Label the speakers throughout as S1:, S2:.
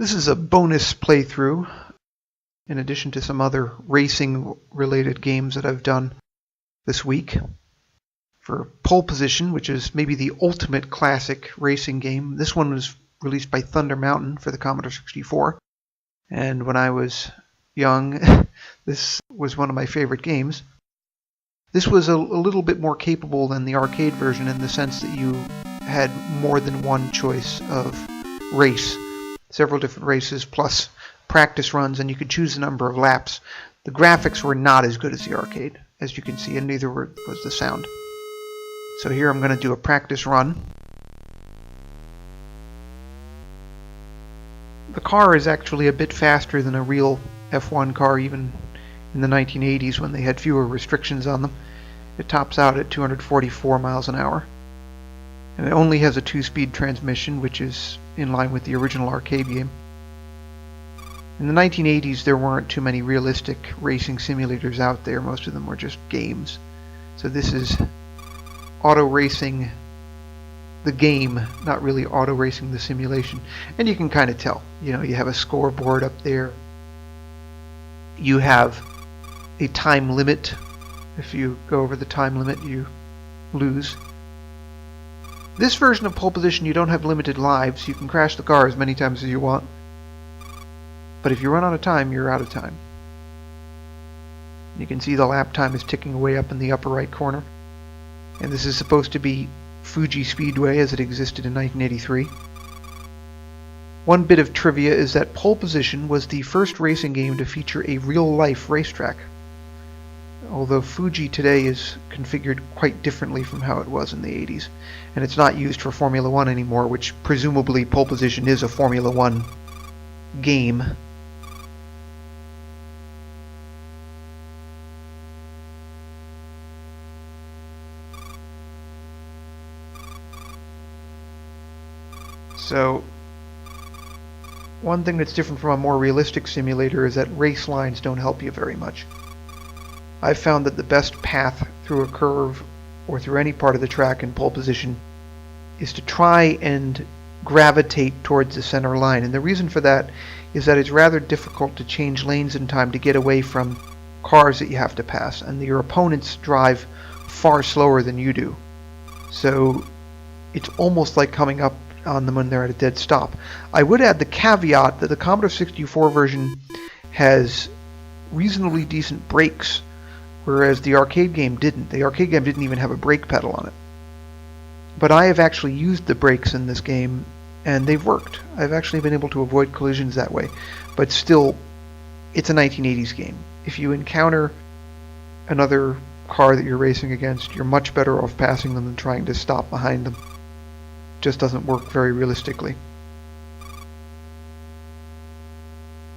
S1: This is a bonus playthrough, in addition to some other racing-related games that I've done this week. For Pole Position, which is maybe the ultimate classic racing game. This one was released by Thunder Mountain for the Commodore 64. And when I was young, this was one of my favorite games. This was a little bit more capable than the arcade version in the sense that you had more than one choice of race. Several different races plus practice runs, and you could choose the number of laps. The graphics were not as good as the arcade, as you can see, and neither was the sound. So here I'm going to do a practice run. The car is actually a bit faster than a real F1 car, even in the 1980s when they had fewer restrictions on them. It tops out at 244 miles an hour. And it only has a 2-speed transmission, which is in line with the original arcade game. In the 1980s, there weren't too many realistic racing simulators out there. Most of them were just games. So this is auto racing the game, not really auto racing the simulation. And you can kind of tell. You know, you have a scoreboard up there. You have a time limit. If you go over the time limit, you lose. This version of Pole Position, you don't have limited lives. You can crash the car as many times as you want. But if you run out of time, you're out of time. You can see the lap time is ticking away up in the upper right corner. And this is supposed to be Fuji Speedway as it existed in 1983. One bit of trivia is that Pole Position was the first racing game to feature a real-life racetrack. Although Fuji today is configured quite differently from how it was in the 80s. And it's not used for Formula 1 anymore, which presumably Pole Position is a Formula 1 game. So, one thing that's different from a more realistic simulator is that race lines don't help you very much. I've found that the best path through a curve or through any part of the track in Pole Position is to try and gravitate towards the center line. And the reason for that is that it's rather difficult to change lanes in time to get away from cars that you have to pass, and your opponents drive far slower than you do. So it's almost like coming up on them when they're at a dead stop. I would add the caveat that the Commodore 64 version has reasonably decent brakes, whereas the arcade game didn't. The arcade game didn't even have a brake pedal on it. But I have actually used the brakes in this game, and they've worked. I've actually been able to avoid collisions that way. But still, it's a 1980s game. If you encounter another car that you're racing against, you're much better off passing them than trying to stop behind them. Just doesn't work very realistically.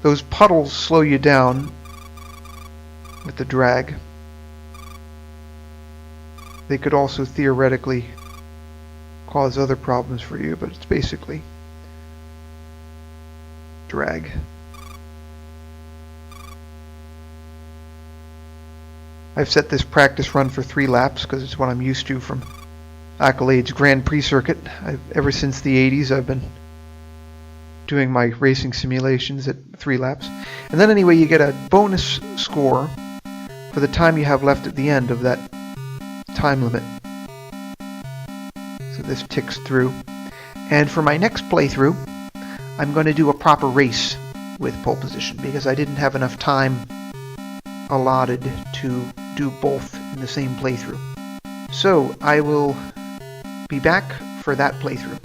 S1: Those puddles slow you down with the drag. They could also theoretically cause other problems for you, but it's basically drag. I've set this practice run for 3 laps because it's what I'm used to from Accolade's Grand Prix circuit. Ever since the 80s, I've been doing my racing simulations at 3 laps. And then anyway, you get a bonus score for the time you have left at the end of that time limit. So this ticks through. And for my next playthrough, I'm going to do a proper race with Pole Position because I didn't have enough time allotted to do both in the same playthrough. So I will be back for that playthrough.